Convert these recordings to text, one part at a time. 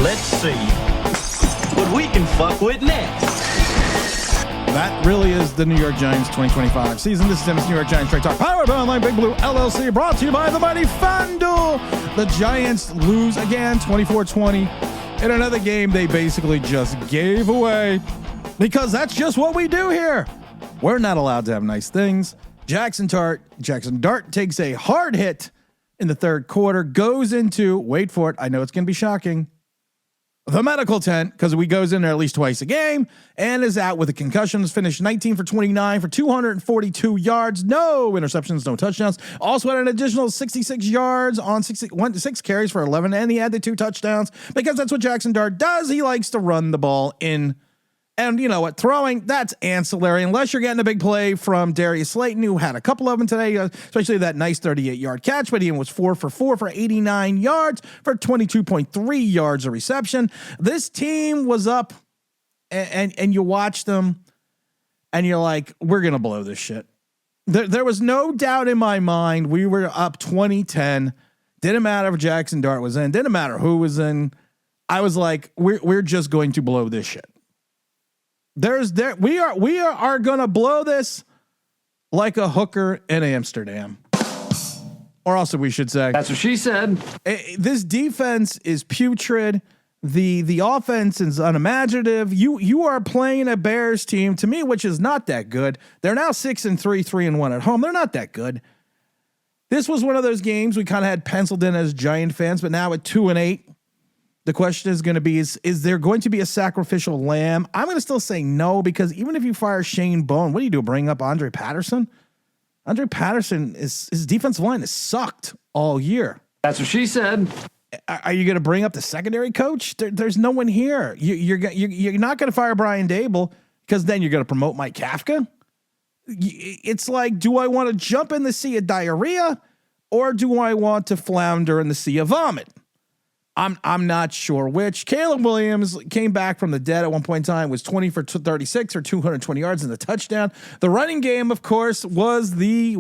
Let's see what we can fuck with next. That really is the New York Giants 2025 season. This is Tim's New York Giants Straight Talk, powered by Online Big Blue LLC, brought to you by the mighty FanDuel. The Giants lose again, 24-20. In another game they basically just gave away, because that's just what we do here. We're not allowed to have nice things. Jaxson Dart takes a hard hit in the third quarter, goes into, wait for it, I know it's going to be shocking, the medical tent, because he goes in there at least twice a game, and is out with a concussion. Has finished 19 for 29 for 242 yards, no interceptions, no touchdowns. Also had an additional 66 yards on 6 carries for 11, and he had the 2 touchdowns, because that's what Jaxson Dart does. He likes to run the ball in. And you know what? Throwing, that's ancillary, unless you're getting a big play from Darius Slayton, who had a couple of them today, especially that nice 38-yard catch, but he was 4 for 4 for 89 yards for 22.3 yards of reception. This team was up, and you watch them, and you're like, we're going to blow this shit. There was no doubt in my mind we were up 20-10. Didn't matter if Jaxson Dart was in. Didn't matter who was in. I was like, we're just going to blow this shit. We are gonna blow this like a hooker in Amsterdam, or also we should say that's what she said. This defense is putrid. The offense is unimaginative. You are playing a Bears team, to me, which is not that good. They're now 6-3, 3-1 at home. They're not that good. This was one of those games we kind of had penciled in as Giant fans, but now at 2-8. The question is going to be, is there going to be a sacrificial lamb? I'm going to still say no, because even if you fire Shane Bowen, what do you do? Bring up Andre Patterson? Andre Patterson, his defensive line has sucked all year. That's what she said. Are you going to bring up the secondary coach? There's no one here. You're not going to fire Brian Dable, because then you're going to promote Mike Kafka. It's like, do I want to jump in the sea of diarrhea, or do I want to flounder in the sea of vomit? I'm not sure which. Caleb Williams came back from the dead at one point in time, was 20 for 36 or 220 yards in the touchdown. The running game, of course, was the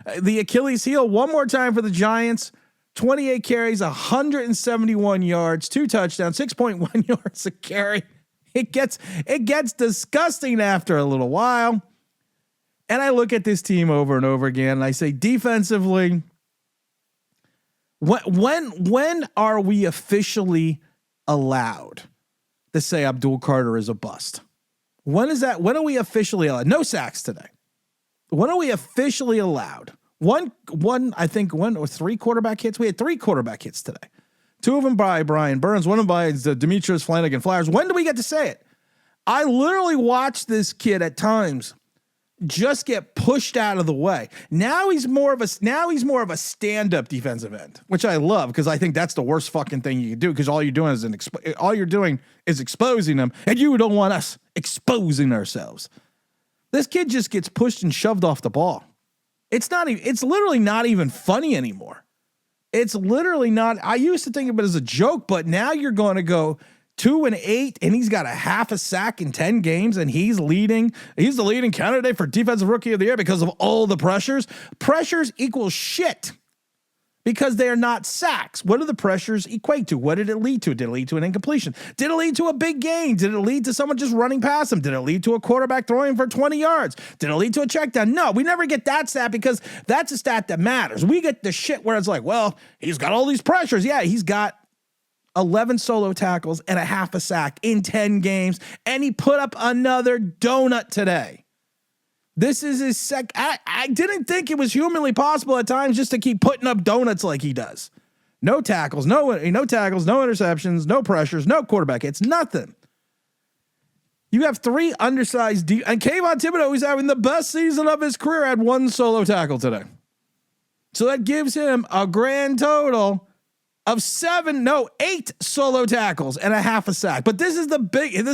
Achilles heel one more time for the Giants. 28 carries, 171 yards, 2 touchdowns, 6.1 yards a carry. It gets disgusting after a little while. And I look at this team over and over again, and I say, defensively, when are we officially allowed to say Abdul Carter is a bust? When are we officially allowed? No sacks today. When are we officially allowed? One or 3 quarterback hits. We had 3 quarterback hits today. 2 of them by Brian Burns, one of them by Demetrius Flanagan Flowers. When do we get to say it? I literally watched this kid at times just get pushed out of the way. Now he's more of a stand-up defensive end, which I love, because I think that's the worst fucking thing you can do, because all you're doing is exposing them, and you don't want us exposing ourselves. This kid just gets pushed and shoved off the ball. It's literally not even funny anymore. It's literally not. I used to think of it as a joke, but now you're going to go 2-8, and he's got a half a sack in 10 games, and he's the leading candidate for Defensive Rookie of the Year because of all the pressures. Pressures equal shit, because they are not sacks. What do the pressures equate to? What did it lead to? Did it lead to an incompletion? Did it lead to a big gain? Did it lead to someone just running past him? Did it lead to a quarterback throwing for 20 yards? Did it lead to a check down? No, we never get that stat, because that's a stat that matters. We get the shit where it's like, well, he's got all these pressures. Yeah, he's got 11 solo tackles and a half a sack in 10 games, and he put up another donut today. This is his I didn't think it was humanly possible at times just to keep putting up donuts like he does. No tackles, no interceptions, no pressures, no quarterback hits, nothing. You have 3 undersized and Kayvon Thibodeau, who's having the best season of his career, had 1 solo tackle today. So that gives him a grand total of 8 solo tackles and a half a sack. But this is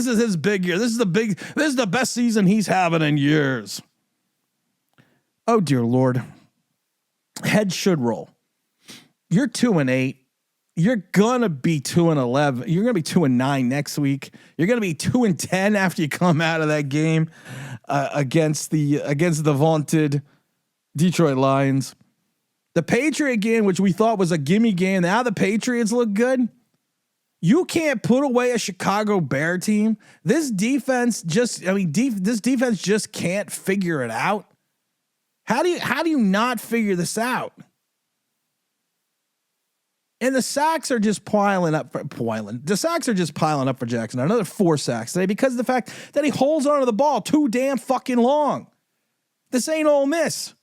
his big year. This is the best season he's having in years. Oh dear Lord. Head should roll. You're 2-8. You're gonna be 2-11. You're gonna be 2-9 next week. You're gonna be 2-10 after you come out of that game against the vaunted Detroit Lions. The Patriot game, which we thought was a gimme game, now the Patriots look good. You can't put away a Chicago Bear team. This defense this defense just can't figure it out. How do you not figure this out? And the sacks are just piling up. The sacks are just piling up for Jaxson. Another 4 sacks today because of the fact that he holds onto the ball too damn fucking long. This ain't Ole Miss.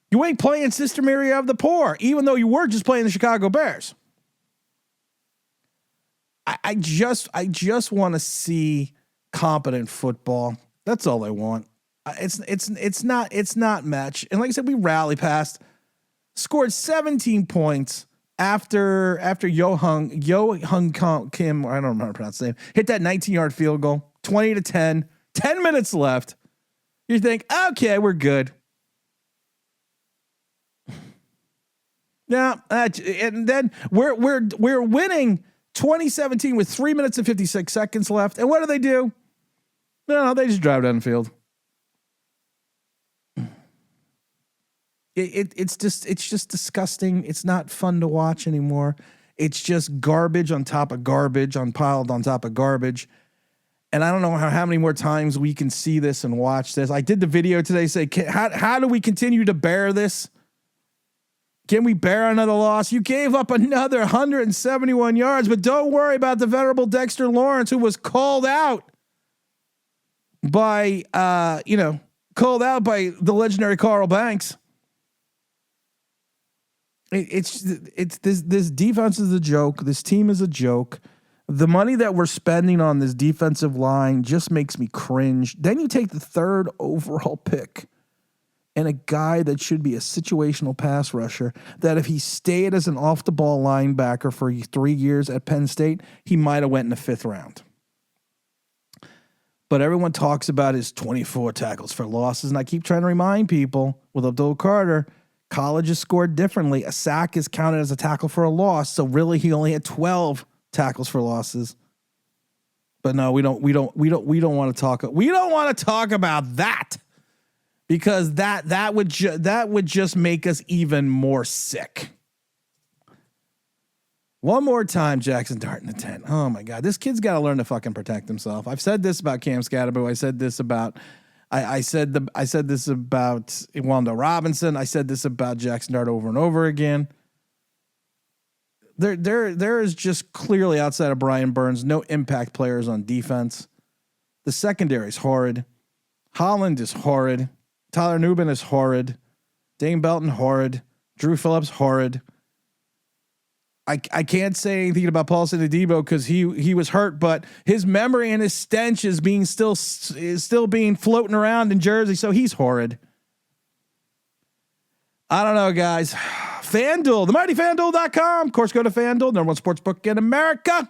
You ain't playing Sister Mary of the Poor, even though you were just playing the Chicago Bears. I just want to see competent football. That's all I want. It's not match. And like I said, we rally past, scored 17 points after Yo Hung Kim, I don't remember how to pronounce his name, hit that 19-yard field goal, 20-10, 10 minutes left. You think, okay, we're good. Yeah, and then we're winning 2017 with 3 minutes and 56 seconds left. And what do? No, they just drive down the field. It's just disgusting. It's not fun to watch anymore. It's just garbage on top of garbage piled on top of garbage. And I don't know how many more times we can see this and watch this. I did the video today say, how do we continue to bear this? Can we bear another loss? You gave up another 171 yards, but don't worry about the venerable Dexter Lawrence, who was called out by the legendary Carl Banks. It's this defense is a joke. This team is a joke. The money that we're spending on this defensive line just makes me cringe. Then you take the 3rd overall pick and a guy that should be a situational pass rusher, that if he stayed as an off-the-ball linebacker for 3 years at Penn State, he might have went in the 5th round. But everyone talks about his 24 tackles for losses, and I keep trying to remind people with Abdul Carter, college is scored differently. A sack is counted as a tackle for a loss, so really he only had 12 tackles for losses. But no, we don't want to talk. We don't want to talk about that, because that would just make us even more sick. One more time, Jaxson Dart in the 10. Oh my God, this kid's got to learn to fucking protect himself. I've said this about Cam Scatterbo. I said this about this about Wanda Robinson. I said this about Jaxson Dart over and over again. There is just clearly, outside of Brian Burns, no impact players on defense. The secondary is horrid. Holland is horrid. Tyler Nubin is horrid. Dane Belton horrid. Drew Phillips horrid. I can't say anything about Paulson Adebo because he was hurt, but his memory and his stench is still being floating around in Jersey, so he's horrid. I don't know, guys. FanDuel, the mighty FanDuel.com. Of course, go to FanDuel, number one sportsbook in America.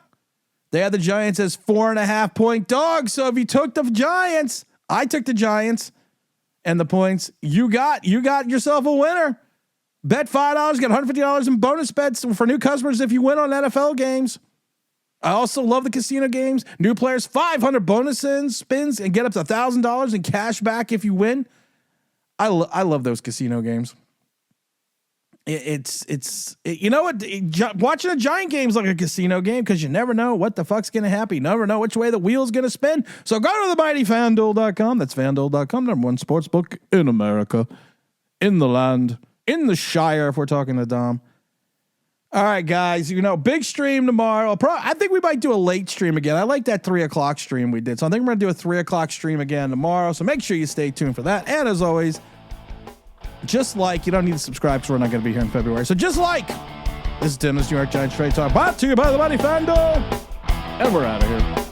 They had the Giants as 4.5-point dogs. So if you took the Giants, I took the Giants and the points. You got yourself a winner. Bet $5, get $150 in bonus bets for new customers if you win on NFL games. I also love the casino games. New players, 500 bonus spins and get up to $1,000 in cash back if you win. I love those casino games. You know what? Watching a Giant game is like a casino game because you never know what the fuck's going to happen. You never know which way the wheel's going to spin. So go to the mighty FanDuel.com. That's FanDuel.com, number one sportsbook in America, in the land, in the Shire, if we're talking to Dom. All right, guys, big stream tomorrow. I think we might do a late stream again. I like that 3:00 stream we did. So I think we're going to do a 3:00 stream again tomorrow. So make sure you stay tuned for that. And as always, just like, you don't need to subscribe because we're not going to be here in February. So just like, this is Tim's New York Giants Trade Talk, brought to you by the mighty FanDuel. And we're out of here.